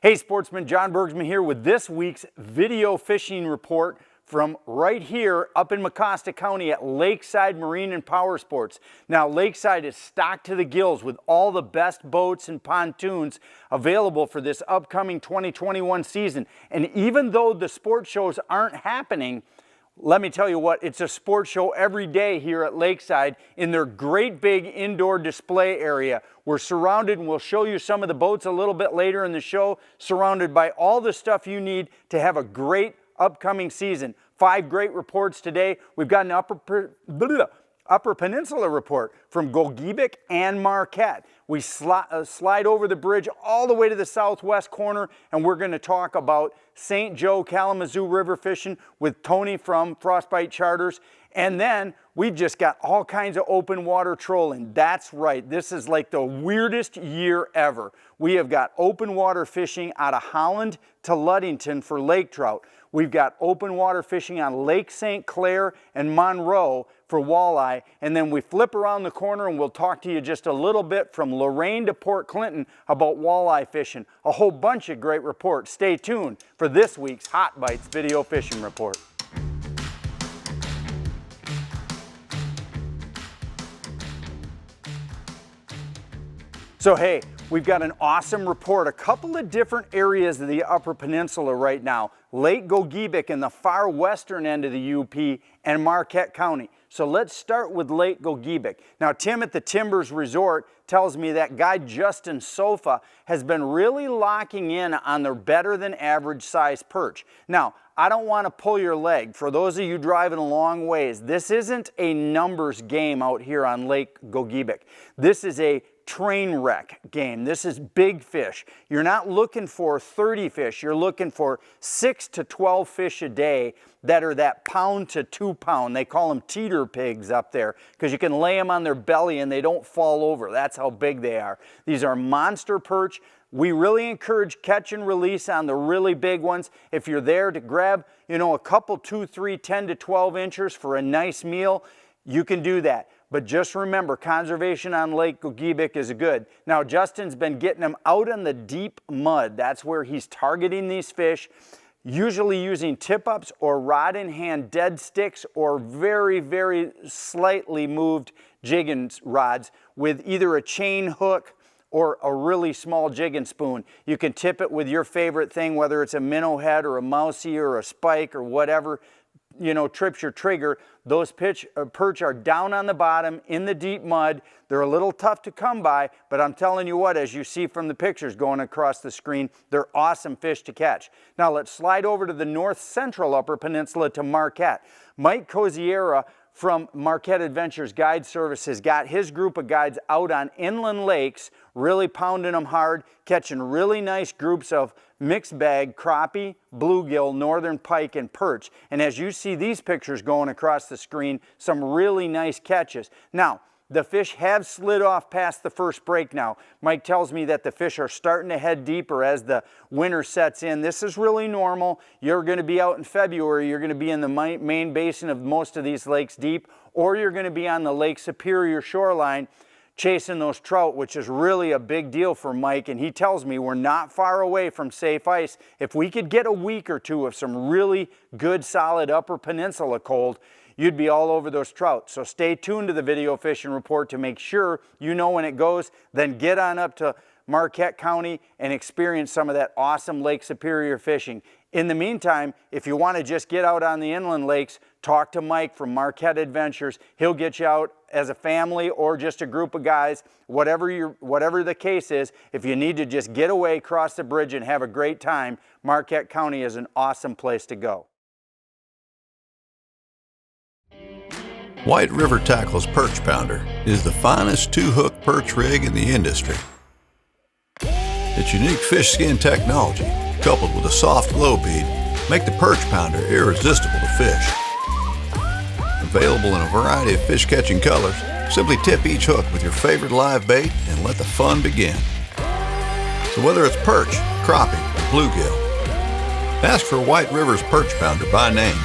Hey sportsman, John Bergsman here with this week's video fishing report from right here up in Mecosta County at Lakeside Marine and Power Sports. Now Lakeside is stocked to the gills with all the best boats and pontoons available for this upcoming 2021 season. And even though the sport shows aren't happening, let me tell you what, it's a sports show every day here at Lakeside in their great big indoor display area. We're surrounded, and we'll show you some of the boats a little bit later in the show, surrounded by all the stuff you need to have a great upcoming season. 5 great reports today. We've got an Upper Peninsula report from Gogebic and Marquette. We slide over the bridge all the way to the southwest corner, and we're going to talk about St. Joe Kalamazoo River fishing with Tony from Frostbite Charters. And then we've just got all kinds of open water trolling. That's right, this is like the weirdest year ever. We have got open water fishing out of Holland to Ludington for lake trout. We've got open water fishing on Lake St. Clair and Monroe for walleye. And then we flip around the corner and we'll talk to you just a little bit from Lorain to Port Clinton about walleye fishing. A whole bunch of great reports. Stay tuned for this week's Hot Bites Video Fishing Report. So hey, we've got an awesome report. A couple of different areas of the Upper Peninsula right now. Lake Gogebic in the far western end of the UP and Marquette County. So let's start with Lake Gogebic. Now Tim at the Timbers Resort tells me that guy Justin Sofa has been really locking in on their better than average size perch. Now, I don't want to pull your leg. For those of you driving a long ways, this isn't a numbers game out here on Lake Gogebic. This is a train wreck game. This is big fish. You're not looking for 30 fish. You're looking for 6 to 12 fish a day that are that pound to 2 pound. They call them teeter pigs up there because you can lay them on their belly and they don't fall over. That's how big they are. These are monster perch. We really encourage catch and release on the really big ones. If you're there to grab, a couple, 2, 3, 10 to 12 inchers for a nice meal, you can do that. But just remember, conservation on Lake Gogebic is good. Now, Justin's been getting them out in the deep mud. That's where he's targeting these fish, usually using tip-ups or rod-in-hand dead sticks or very, very slightly moved jigging rods with either a chain hook or a really small jigging spoon. You can tip it with your favorite thing, whether it's a minnow head or a mousey or a spike or whatever, trips your trigger. Those perch are down on the bottom in the deep mud. They're a little tough to come by, but I'm telling you what, as you see from the pictures going across the screen, they're awesome fish to catch. Now let's slide over to the north central Upper Peninsula to Marquette. Mike Coziera from Marquette Adventures Guide Service has got his group of guides out on inland lakes, really pounding them hard, catching really nice groups of mixed bag, crappie, bluegill, northern pike, and perch. And as you see these pictures going across the screen, some really nice catches. Now, the fish have slid off past the first break now. Mike tells me that the fish are starting to head deeper as the winter sets in. This is really normal. You're going to be out in February. You're going to be in the main basin of most of these lakes deep, or you're going to be on the Lake Superior shoreline chasing those trout, which is really a big deal for Mike. And he tells me we're not far away from safe ice. If we could get a week or two of some really good, solid Upper Peninsula cold, you'd be all over those trout. So stay tuned to the video fishing report to make sure you know when it goes. Then get on up to Marquette County and experience some of that awesome Lake Superior fishing. In the meantime, if you want to just get out on the inland lakes, talk to Mike from Marquette Adventures. He'll get you out as a family or just a group of guys, whatever the case is. If you need to just get away, cross the bridge, and have a great time, Marquette County is an awesome place to go. White River Tackle's Perch Pounder is the finest 2-hook perch rig in the industry. Its unique fish skin technology, coupled with a soft glow bead, make the Perch Pounder irresistible to fish. Available in a variety of fish-catching colors, simply tip each hook with your favorite live bait and let the fun begin. So whether it's perch, crappie, or bluegill, ask for White River's Perch Pounder by name.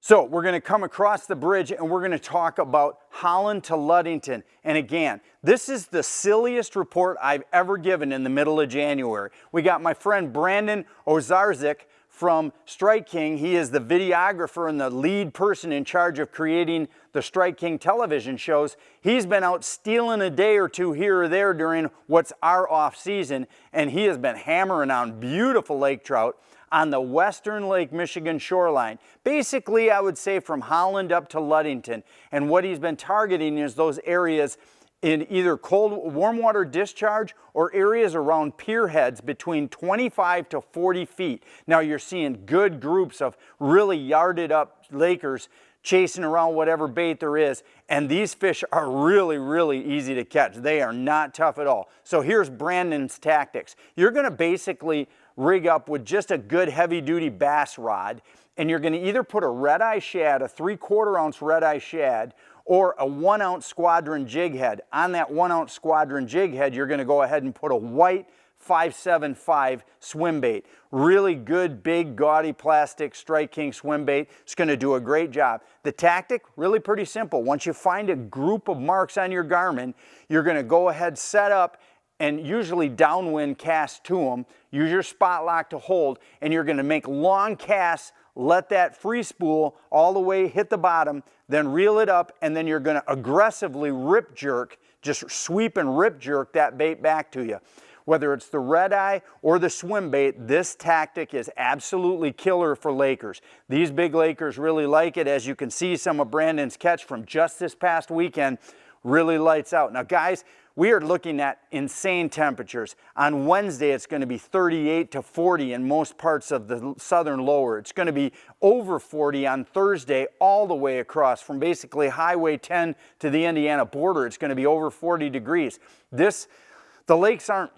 So we're going to come across the bridge and we're going to talk about Holland to Ludington. And again, this is the silliest report I've ever given in the middle of January. We got my friend Brandon Ozarzik from Strike King. He is the videographer and the lead person in charge of creating the Strike King television shows. He's been out stealing a day or two here or there during what's our off season, and he has been hammering on beautiful lake trout on the western Lake Michigan shoreline. Basically, I would say from Holland up to Ludington. And what he's been targeting is those areas in either cold warm water discharge or areas around pier heads between 25 to 40 feet. Now you're seeing good groups of really yarded up Lakers chasing around whatever bait there is, and these fish are really, really easy to catch. They are not tough at all. So here's Brandon's tactics. You're gonna basically rig up with just a good heavy-duty bass rod, and you're gonna either put a red-eye shad, a 3/4 ounce red-eye shad, or a 1 ounce squadron jig head. On that 1 ounce squadron jig head, you're gonna go ahead and put a white 575 swim bait. Really good, big, gaudy plastic Strike King swim bait. It's gonna do a great job. The tactic, really pretty simple. Once you find a group of marks on your Garmin, you're gonna go ahead, set up, and usually downwind cast to them. Use your spot lock to hold, and you're gonna make long casts, let that free spool all the way hit the bottom, then reel it up, and then you're gonna aggressively rip jerk, just sweep and rip jerk that bait back to you. Whether it's the red eye or the swim bait, this tactic is absolutely killer for Lakers. These big Lakers really like it. As you can see, some of Brandon's catch from just this past weekend really lights out. Now guys, we are looking at insane temperatures. On Wednesday, it's going to be 38 to 40 in most parts of the southern lower. It's going to be over 40 on Thursday all the way across from basically Highway 10 to the Indiana border. It's going to be over 40 degrees. The lakes aren't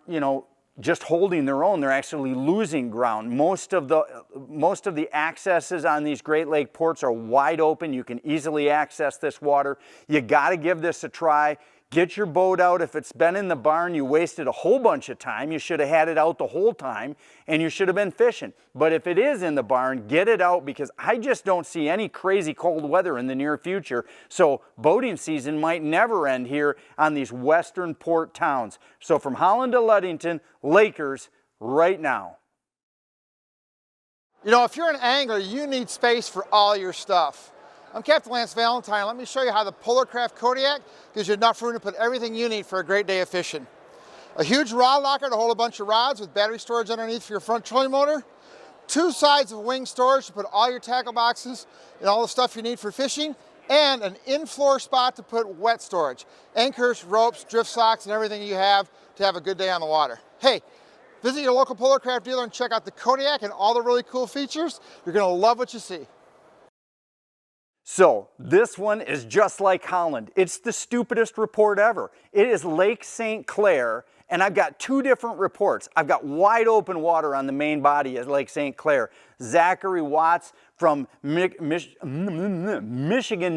you know, just holding their own. They're actually losing ground. Most of the accesses on these Great Lake ports are wide open. You can easily access this water. You got to give this a try. Get your boat out. If it's been in the barn, you wasted a whole bunch of time. You should have had it out the whole time, and you should have been fishing. But if it is in the barn, get it out, because I just don't see any crazy cold weather in the near future. So boating season might never end here on these western port towns. So from Holland to Ludington, Lakers right now. You know, if you're an angler, you need space for all your stuff. I'm Captain Lance Valentine. Let me show you how the Polarcraft Kodiak gives you enough room to put everything you need for a great day of fishing. A huge rod locker to hold a bunch of rods with battery storage underneath for your front trolling motor. 2 sides of wing storage to put all your tackle boxes and all the stuff you need for fishing. And an in-floor spot to put wet storage. Anchors, ropes, drift socks, and everything you have to have a good day on the water. Hey, visit your local Polarcraft dealer and check out the Kodiak and all the really cool features. You're gonna love what you see. So this one is just like Holland. It's the stupidest report ever. It is Lake St. Clair, and I've got 2 different reports. I've got wide open water on the main body at Lake St. Clair. Zachary Watts from Michigan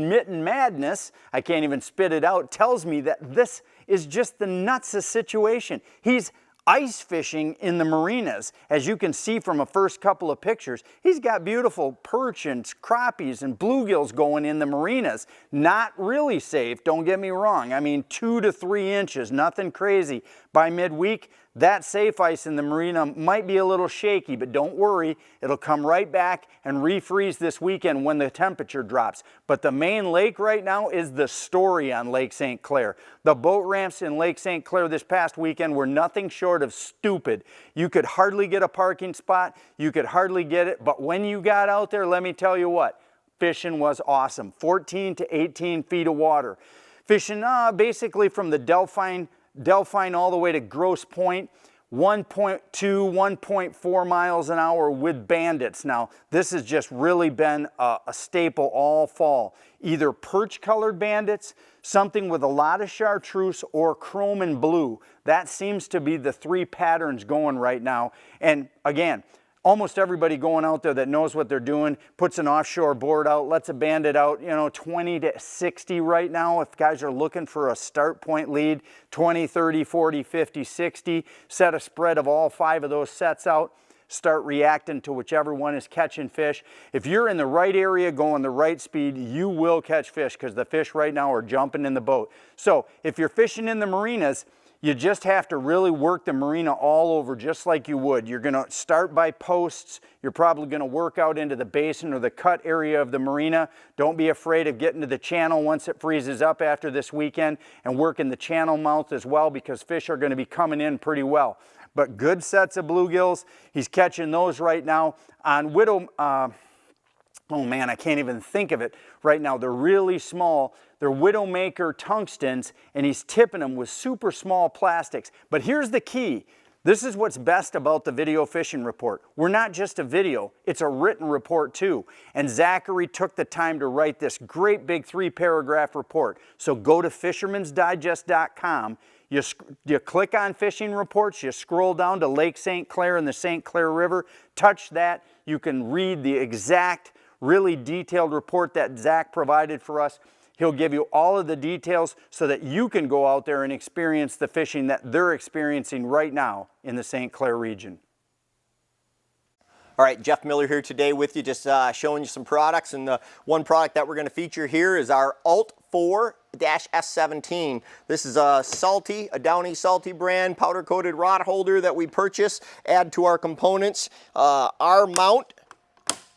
Mitten Madness, I can't even spit it out, tells me that this is just the nutsest situation. He's ice fishing in the marinas. As you can see from a first couple of pictures, he's got beautiful perch and crappies and bluegills going in the marinas. Not really safe, don't get me wrong. I mean, 2 to 3 inches, nothing crazy. By midweek, that safe ice in the marina might be a little shaky, but don't worry, it'll come right back and refreeze this weekend when the temperature drops. But the main lake right now is the story on Lake St. Clair. The boat ramps in Lake St. Clair this past weekend were nothing short of stupid. You could hardly get a parking spot, you could hardly get it, but when you got out there, let me tell you what, fishing was awesome. 14 to 18 feet of water. Fishing basically from the Delphine all the way to Grosse Point, 1.2, 1.4 miles an hour with bandits. Now, this has just really been a staple all fall. Either perch-colored bandits, something with a lot of chartreuse, or chrome and blue. That seems to be the 3 patterns going right now. And again, almost everybody going out there that knows what they're doing puts an offshore board out, lets a bandit out, you know, 20 to 60 right now. If guys are looking for a start point lead, 20, 30, 40, 50, 60, set a spread of all 5 of those sets out. start reacting to whichever one is catching fish. If you're in the right area going the right speed, you will catch fish because the fish right now are jumping in the boat. So if you're fishing in the marinas, you just have to really work the marina all over just like you would. You're gonna start by posts. You're probably gonna work out into the basin or the cut area of the marina. Don't be afraid of getting to the channel once it freezes up after this weekend and work in the channel mouth as well, because fish are gonna be coming in pretty well. But good sets of bluegills. He's catching those right now on Widow, oh man, I can't even think of it right now. They're really small. They're Widowmaker tungstens, and he's tipping them with super small plastics. But here's the key. This is what's best about the video fishing report. We're not just a video, it's a written report too. And Zachary took the time to write this great big 3-paragraph report. So go to fishermansdigest.com. You click on fishing reports, you scroll down to Lake St. Clair and the St. Clair River, touch that, you can read the exact, really detailed report that Zach provided for us. He'll give you all of the details so that you can go out there and experience the fishing that they're experiencing right now in the St. Clair region. All right, Jeff Miller here today with you, just showing you some products. And the one product that we're going to feature here is our Alt 4 Dash S17. This is a salty, a Downy salty brand, powder-coated rod holder that we purchase, add to our components. Our mount,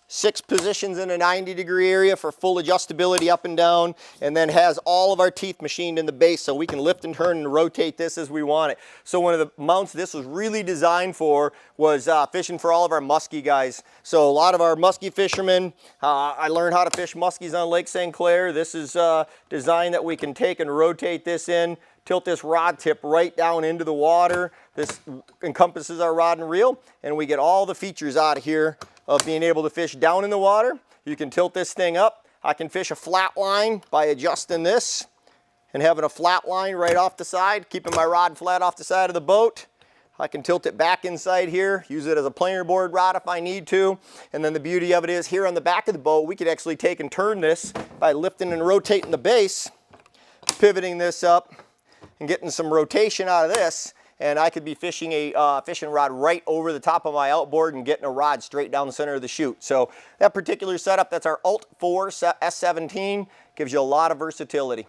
6 positions in a 90-degree area for full adjustability up and down, and then has all of our teeth machined in the base so we can lift and turn and rotate this as we want it. So one of the mounts this was really designed for was fishing for all of our muskie guys. So a lot of our muskie fishermen, I learned how to fish muskies on Lake St. Clair. This is designed that we can take and rotate this in, tilt this rod tip right down into the water. This encompasses our rod and reel, and we get all the features out of here of being able to fish down in the water. You can tilt this thing up. I can fish a flat line by adjusting this and having a flat line right off the side, keeping my rod flat off the side of the boat. I can tilt it back inside here, use it as a planer board rod if I need to. And then the beauty of it is here on the back of the boat, we could actually take and turn this by lifting and rotating the base, pivoting this up and getting some rotation out of this. And I could be fishing a fishing rod right over the top of my outboard and getting a rod straight down the center of the chute. So that particular setup, that's our Alt 4 S17, gives you a lot of versatility.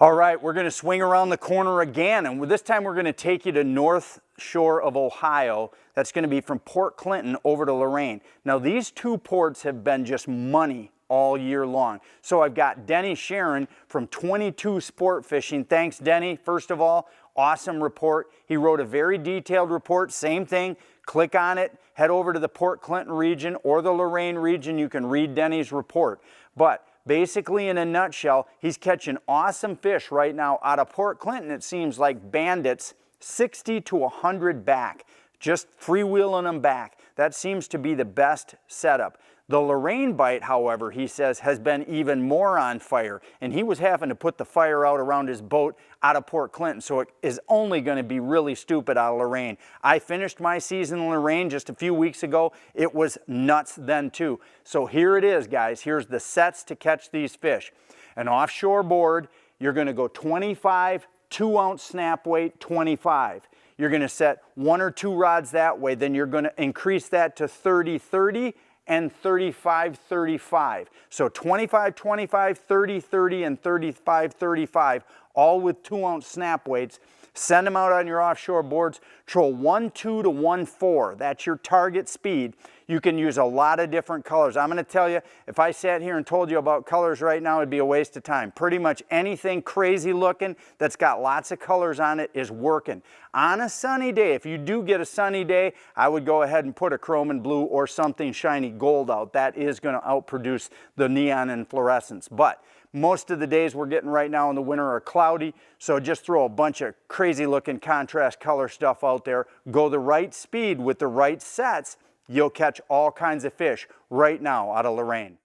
All right, we're going to swing around the corner again, and this time we're going to take you to North Shore of Ohio. That's going to be from Port Clinton over to Lorain. Now these two ports have been just money all year long. So I've got Denny Sharon from 22 Sport Fishing. Thanks, Denny, first of all. Awesome report. He wrote a very detailed report. Same thing. Click on it, head over to the Port Clinton region or the Lorain region. You can read Denny's report. But basically, in a nutshell, he's catching awesome fish right now out of Port Clinton. It seems like bandits, 60 to 100 back, just freewheeling them back. That seems to be the best setup. The Lorain bite, however, he says, has been even more on fire, and he was having to put the fire out around his boat out of Port Clinton, so it is only going to be really stupid out of Lorain. I finished my season in Lorain just a few weeks ago. It was nuts then too. So here it is, guys. Here's the sets to catch these fish. An offshore board, you're going to go 25, 2-ounce snap weight, 25. You're going to set 1 or 2 rods that way, then you're going to increase that to 30-30, and 35-35. So 25-25, 30-30, and 35-35, all with 2-ounce snap weights. Send them out on your offshore boards. Troll 1.2 to 1.4. That's your target speed. You can use a lot of different colors. I'm going to tell you, if I sat here and told you about colors right now, it'd be a waste of time. Pretty much anything crazy looking that's got lots of colors on it is working. On a sunny day, if you do get a sunny day, I would go ahead and put a chrome and blue or something shiny gold out. That is going to outproduce the neon and fluorescence. But most of the days we're getting right now in the winter are cloudy, so just throw a bunch of crazy looking contrast color stuff out there. Go the right speed with the right sets. You'll catch all kinds of fish right now out of Lorain.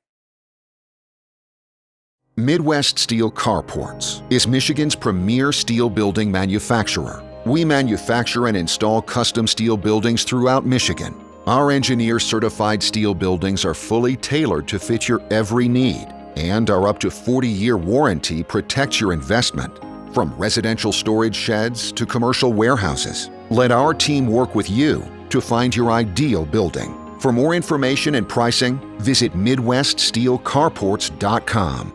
Midwest Steel Carports is Michigan's premier steel building manufacturer. We manufacture and install custom steel buildings throughout Michigan. Our engineer-certified steel buildings are fully tailored to fit your every need, and our up to 40-year warranty protects your investment. From residential storage sheds to commercial warehouses, let our team work with you to find your ideal building. For more information and pricing, visit MidwestSteelCarports.com.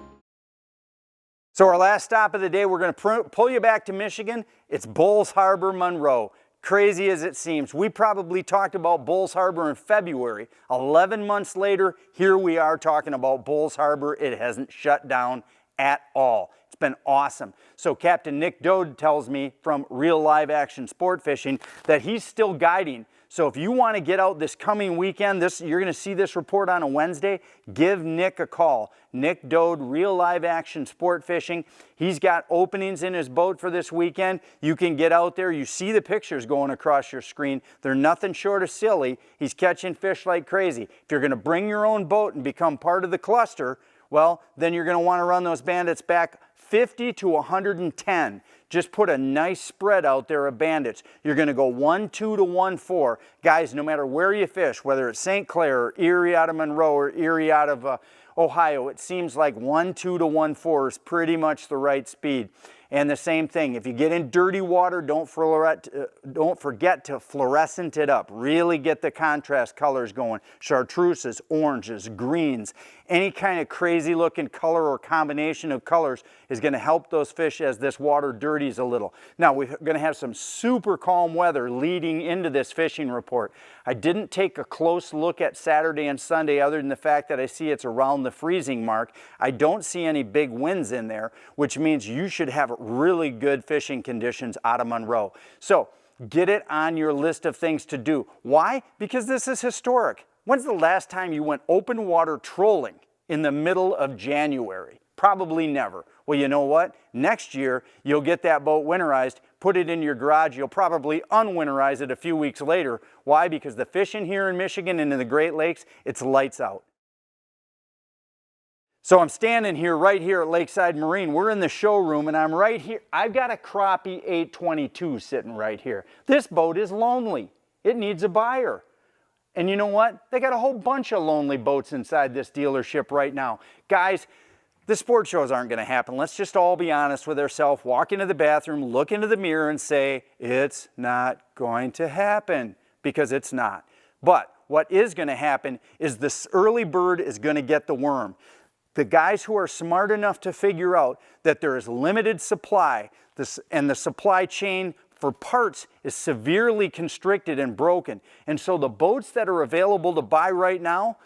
So our last stop of the day, we're going to pull you back to Michigan. It's Bulls Harbor, Monroe. Crazy as it seems, we probably talked about Bulls Harbor in February. 11 months later, here we are talking about Bulls Harbor. It hasn't shut down at all. It's been awesome. So Captain Nick Dode tells me from Real Live Action Sport Fishing that he's still guiding. So if you want to get out this coming weekend, you're going to see this report on a Wednesday, give Nick a call. Nick Dode, Real Live Action Sport Fishing. He's got openings in his boat for this weekend. You can get out there. You see the pictures going across your screen. They're nothing short of silly. He's catching fish like crazy. If you're going to bring your own boat and become part of the cluster, well, then you're going to want to run those bandits back 50 to 110. Just put a nice spread out there of bandits. You're going to go 1-2 to 1-4. Guys, no matter where you fish, whether it's St Clair or Erie out of Monroe or Erie out of Ohio, it seems like 1-2 to 1-4 is pretty much the right speed. And the same thing, if you get in dirty water, don't forget to fluorescent it up. Really get the contrast colors going. Chartreuses, oranges, greens, any kind of crazy looking color or combination of colors is going to help those fish as this water dirties a little. Now we're going to have some super calm weather leading into this fishing report. I didn't take a close look at Saturday and Sunday other than the fact that I see it's around the freezing mark. I don't see any big winds in there, which means you should have really good fishing conditions out of Monroe. So get it on your list of things to do. Why? Because this is historic. When's the last time you went open water trolling in the middle of January? Probably never. Well, you know what? Next year, you'll get that boat winterized, put it in your garage. You'll probably unwinterize it a few weeks later. Why? Because the fishing here in Michigan and in the Great Lakes, it's lights out. So I'm standing here, right here at Lakeside Marine. We're in the showroom and I'm right here. I've got a crappie 822 sitting right here. This boat is lonely. It needs a buyer. And you know what? They got a whole bunch of lonely boats inside this dealership right now. Guys, the sport shows aren't going to happen. Let's just all be honest with ourselves. Walk into the bathroom, look into the mirror and say, it's not going to happen, because it's not. But what is going to happen is this early bird is going to get the worm. The guys who are smart enough to figure out that there is limited supply and the supply chain for parts is severely constricted and broken. And so the boats that are available to buy right now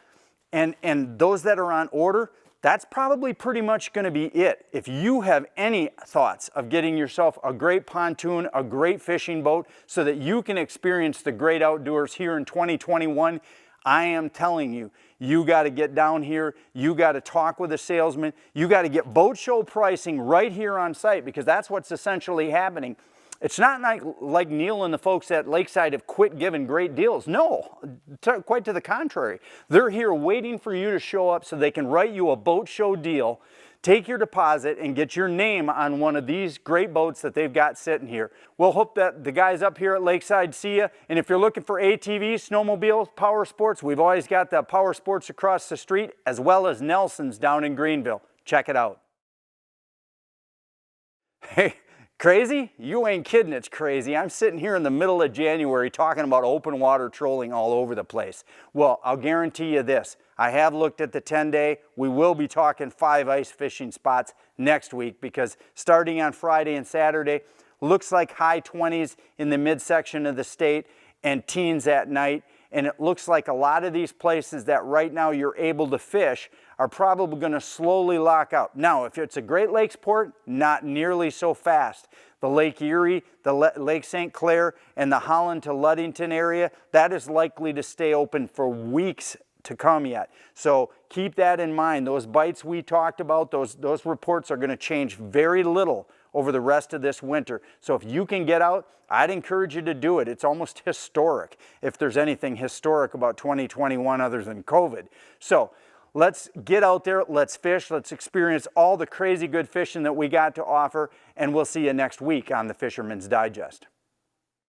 and those that are on order, that's probably pretty much going to be it. If you have any thoughts of getting yourself a great pontoon, a great fishing boat, so that you can experience the great outdoors here in 2021, I am telling you, you got to get down here, you got to talk with a salesman, you got to get boat show pricing right here on site, because that's what's essentially happening. It's not like Neil and the folks at Lakeside have quit giving great deals. No, quite to the contrary. They're here waiting for you to show up so they can write you a boat show deal, take your deposit, and get your name on one of these great boats that they've got sitting here. We'll hope that the guys up here at Lakeside see you. And if you're looking for ATVs, snowmobiles, power sports, we've always got the power sports across the street, as well as Nelson's down in Greenville. Check it out. Hey. Crazy? You ain't kidding, it's crazy. I'm sitting here in the middle of January talking about open water trolling all over the place. Well, I'll guarantee you this. I have looked at the 10-day. We will be talking 5 ice fishing spots next week, because starting on Friday and Saturday, looks like high 20s in the midsection of the state and teens at night. And it looks like a lot of these places that right now you're able to fish are probably going to slowly lock out. Now, if it's a Great Lakes port, not nearly so fast. The Lake Erie, the Lake St Clair, and the Holland to Ludington area, that is likely to stay open for weeks to come yet. So keep that in mind. Those bites we talked about, those reports are going to change very little over the rest of this winter. So if you can get out, I'd encourage you to do it. It's almost historic, if there's anything historic about 2021 other than COVID. So let's get out there, let's fish, let's experience all the crazy good fishing that we got to offer, and we'll see you next week on the Fisherman's Digest.